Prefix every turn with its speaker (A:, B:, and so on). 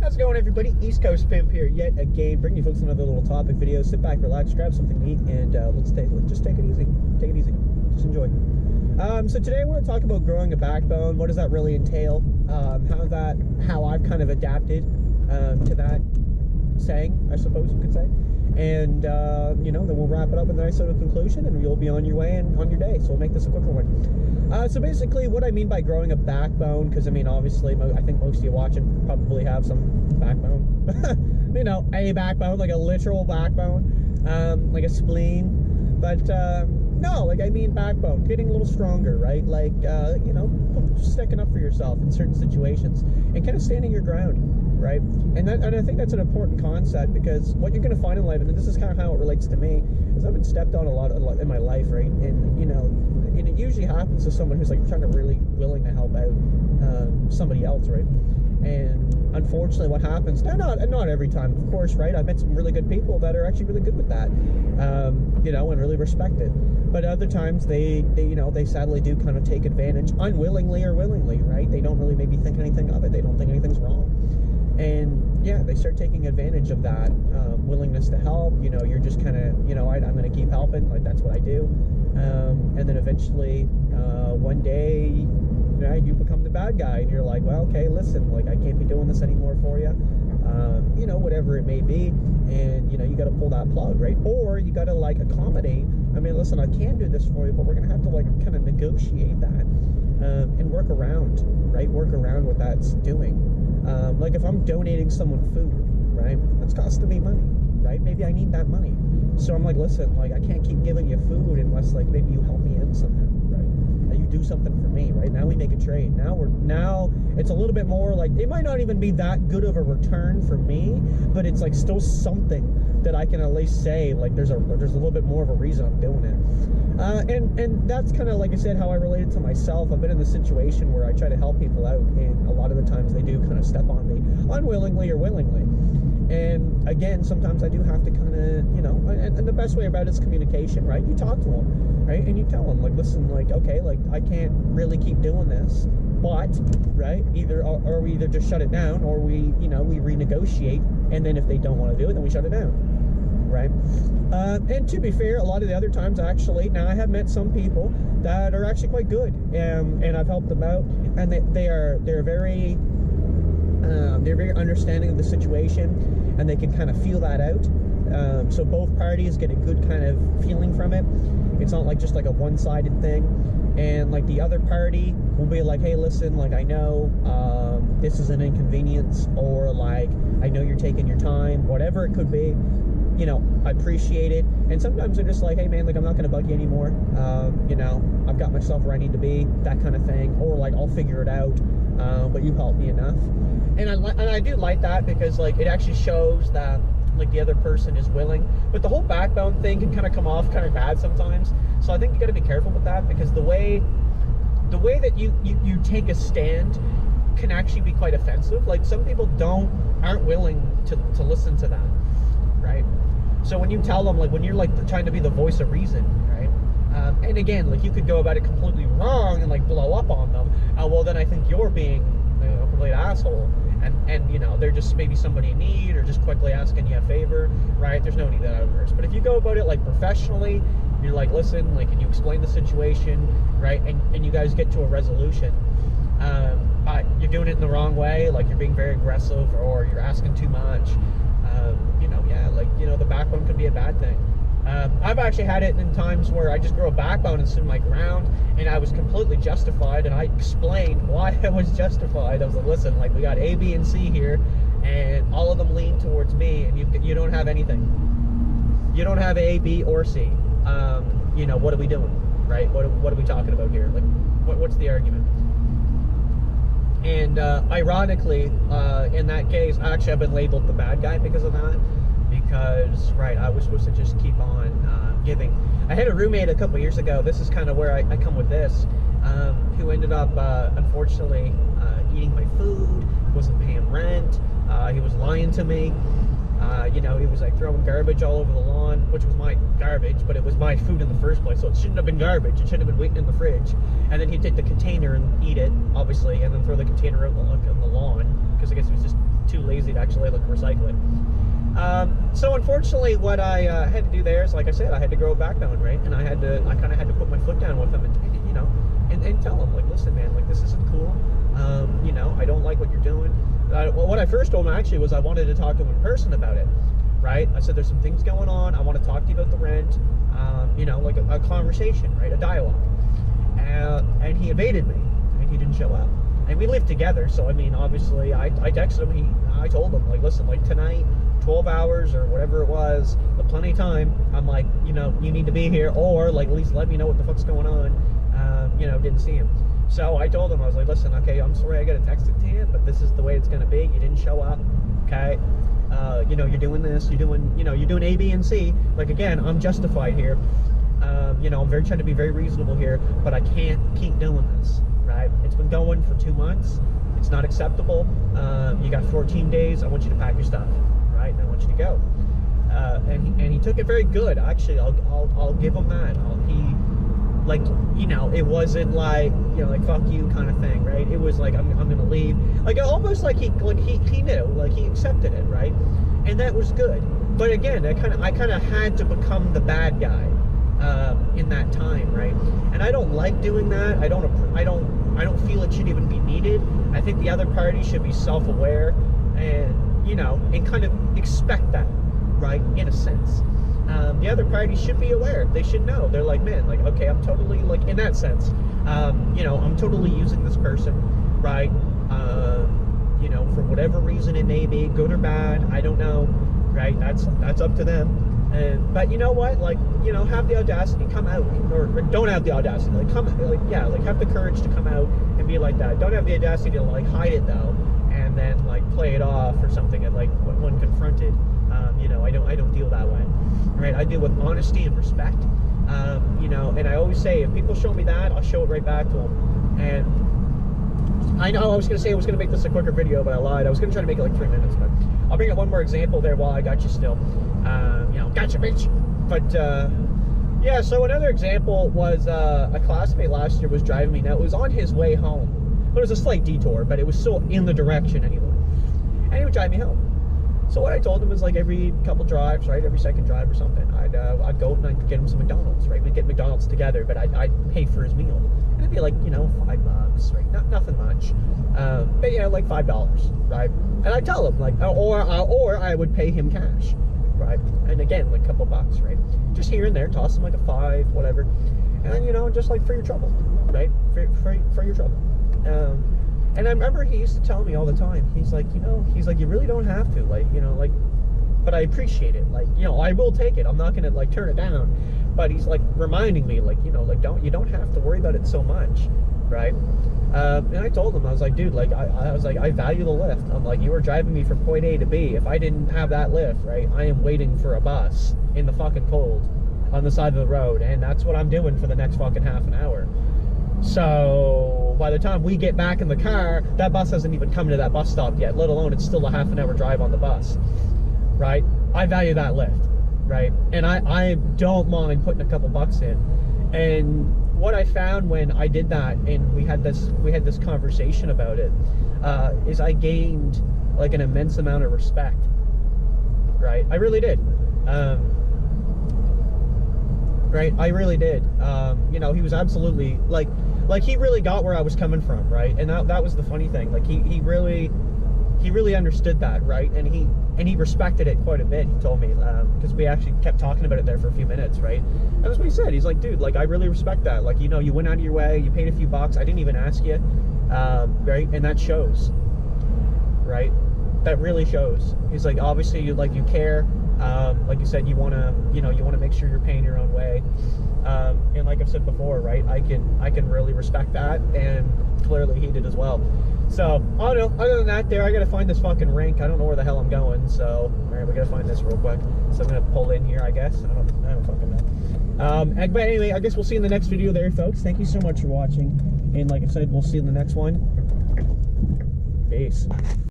A: How's it going, everybody? East Coast Pimp here yet again, bringing you folks another little topic video. Sit back, relax, grab something to eat, and let's just take it easy. Take it easy. Just enjoy. So today I want to talk about growing a backbone. What does that really entail? How I've kind of adapted to that saying, I suppose you could say. And you know, then we'll wrap it up with a nice little conclusion, and you'll be on your way and on your day. So we'll make this a quicker one. So basically, what I mean by growing a backbone, because I mean, obviously, I think most of you watching probably have some backbone. You know, a backbone, like a literal backbone, like a spleen. But no, like I mean backbone, getting a little stronger, right? Like you know, sticking up for yourself in certain situations and kind of standing your ground. Right, and I think that's an important concept, because what you're going to find in life, and this is kind of how it relates to me, is I've been stepped on a lot in my life, right? And you know, and it usually happens to someone who's like trying to really willing to help out somebody else, right? And unfortunately, what happens, not every time, of course, right? I've met some really good people that are actually really good with that, you know, and really respect it. But other times, they you know, they sadly do kind of take advantage, unwillingly or willingly, right? They don't really maybe think anything of it. They don't think anything's wrong. And yeah, they start taking advantage of that willingness to help. You know, you're just kind of, you know, I'm going to keep helping, like that's what I do. And then eventually, one day, right, you become the bad guy, and you're like, well, okay, listen, like I can't be doing this anymore for you. You know, whatever it may be, and you know, you got to pull that plug, right? Or you got to like accommodate. I mean, listen, I can do this for you, but we're going to have to like kind of negotiate that and work around, right? Work around what that's doing. Like if I'm donating someone food, right, that's costing me money, right? Maybe I need that money. So I'm like, listen, like I can't keep giving you food unless like maybe you help me in somehow, right? You do something for me, right? Now we make a trade. Now it's a little bit more like, it might not even be that good of a return for me, but it's like still something that I can at least say, like there's a little bit more of a reason I'm doing it. And that's kind of, like I said, how I relate it to myself. I've been in the situation where I try to help people out, and a lot of the times they do kind of step on me, unwillingly or willingly. And again, sometimes I do have to kind of, you know, and the best way about it is communication, right? You talk to them, right? And you tell them, like, listen, like, okay, like, I can't really keep doing this, but, right, or we either just shut it down, or we, you know, we renegotiate, and then if they don't want to do it, then we shut it down, right? And to be fair, a lot of the other times, actually, now I have met some people that are actually quite good, and I've helped them out, and they're very understanding of the situation, and they can kind of feel that out. So both parties get a good kind of feeling from it. It's not like just like a one-sided thing. And like the other party will be like, hey, listen, like I know this is an inconvenience, or like I know you're taking your time, whatever it could be. You know, I appreciate it. And sometimes they're just like, hey man, like I'm not gonna bug you anymore. You know, I've got myself where I need to be, that kind of thing. Or like I'll figure it out, but you helped me enough. And I do like that, because like it actually shows that like the other person is willing. But the whole backbone thing can kind of come off kind of bad sometimes. So I think you got to be careful with that, because the way that you take a stand can actually be quite offensive. Like some people aren't willing to listen to that, right? So when you tell them, like when you're like trying to be the voice of reason, right? And again, like you could go about it completely wrong and like blow up on them. Well, then I think you're being a complete asshole. And you know, they're just maybe somebody in need, or just quickly asking you a favor, right? There's no need that outburst. But if you go about it like professionally, you're like, listen, like, and you explain the situation, right? And you guys get to a resolution. You're doing it in the wrong way, like you're being very aggressive, or you're asking too much. You know, yeah, like, you know, the backbone could be a bad thing. I've actually had it in times where I just grow a backbone and stood my ground, and I was completely justified, and I explained why I was justified. I was like, listen, like we got A, B, and C here, and all of them lean towards me, and you don't have anything. You don't have A, B, or C. You know, what are we doing, right? What are we talking about here? Like, what's the argument? And ironically, in that case, actually I've been labeled the bad guy because of that. Because, right, I was supposed to just keep on giving. I had a roommate a couple years ago, this is kind of where I come with this, who ended up, unfortunately, eating my food, wasn't paying rent, he was lying to me. You know, he was like throwing garbage all over the lawn, which was my garbage, but it was my food in the first place, so it shouldn't have been garbage. It shouldn't have been waiting in the fridge. And then he'd take the container and eat it, obviously, and then throw the container out on the lawn, because I guess he was just too lazy to actually like recycle it. So unfortunately, what I had to do there is, like I said, I had to grow a backbone, right? And I kind of had to put my foot down with him, and you know, and tell him, like, listen, man, like, this isn't cool. You know, I don't like what you're doing. Well, what I first told him actually was I wanted to talk to him in person about it, right? I said, there's some things going on. I want to talk to you about the rent. You know, like a conversation, right? A dialogue. And he evaded me, and he didn't show up. And we lived together, so I mean, obviously, I texted him. I told him, like, listen, like, tonight, 12 hours or whatever it was, plenty of time. I'm like, you know, you need to be here, or like at least let me know what the fuck's going on. You know, didn't see him. So I told him, I was like, listen, okay, I'm sorry I got to text it to you, but this is the way it's going to be. You didn't show up, okay? You know, you're doing this, you're doing A, B, and C. Like, again, I'm justified here. You know, I'm trying to be very reasonable here, but I can't keep doing this, right? It's been going for 2 months. It's not acceptable. You got 14 days. I want you to pack your stuff, right? And I want you to go. And he took it very good. Actually, I'll give him that. Like, you know, it wasn't like, you know, like, fuck you kind of thing, right? It was like, I'm gonna leave. Like, almost like he knew, like, he accepted it, right? And that was good. But again, I kind of had to become the bad guy in that time, right? And I don't like doing that. I don't feel it should even be needed. I think the other party should be self-aware and, you know, and kind of expect that, right? In a sense. The other party should be aware. They should know. They're like, man, like, okay, I'm totally, like, in that sense, you know, I'm totally using this person, right? You know, for whatever reason it may be, good or bad, I don't know, right? That's up to them. But you know what? Like, you know, have the audacity, come out, or don't have the audacity, like, like, have the courage to come out and be like that. Don't have the audacity to, like, hide it though, and then, like, play it off or something, and, like, when confronted. You know, I don't deal that way, right? I deal with honesty and respect. You know, and I always say, if people show me that, I'll show it right back to them. And I know I was going to say I was going to make this a quicker video, but I lied. I was going to try to make it like 3 minutes, but I'll bring up one more example there while I got you still. You know, gotcha, bitch. But yeah, so another example was a classmate last year was driving me. Now, it was on his way home. It was a slight detour, but it was still in the direction anyway. And he would drive me home. So what I told him is, like, every couple drives, right, every second drive or something, I'd go and I'd get him some McDonald's, right? We'd get McDonald's together, but I'd pay for his meal. And it'd be like, you know, $5, right? Nothing much. But, you know, like $5, right? And I'd tell him, like, or I would pay him cash, right? And again, like, a couple bucks, right? Just here and there, toss him like a 5, whatever. And then, you know, just like for your trouble, right? For your trouble. And I remember he used to tell me all the time, he's like, you know, he's like, you really don't have to, like, you know, like, but I appreciate it. Like, you know, I will take it. I'm not going to, like, turn it down. But he's, like, reminding me, like, you know, like, you don't have to worry about it so much, right? And I told him, I was like, dude, like, I was like, I value the lift. I'm like, you were driving me from point A to B. If I didn't have that lift, right, I am waiting for a bus in the fucking cold on the side of the road. And that's what I'm doing for the next fucking half an hour. So by the time we get back in the car, that bus hasn't even come to that bus stop yet, let alone it's still a half an hour drive on the bus, right? I value that lift, right? And I don't mind putting a couple bucks in. And what I found when I did that, and we had this conversation about it, is I gained, like, an immense amount of respect, right? I really did. Right, I really did. You know, he was absolutely, like he really got where I was coming from, right? And that was the funny thing. Like, he really understood that, right? And he respected it quite a bit. He told me, because we actually kept talking about it there for a few minutes, right? And that's what he said. He's like, dude, like, I really respect that. Like, you know, you went out of your way, you paid a few bucks. I didn't even ask you, right? And that shows, right? That really shows. He's like, obviously, you care. Like you said, you want to make sure you're paying your own way. And like I've said before, right, I can really respect that, and clearly he did as well. So, I don't know, other than that there, I gotta find this fucking rink. I don't know where the hell I'm going, so, alright, we gotta find this real quick. So I'm gonna pull in here, I guess. I don't fucking know. But anyway, I guess we'll see you in the next video there, folks. Thank you so much for watching, and like I said, we'll see you in the next one. Peace.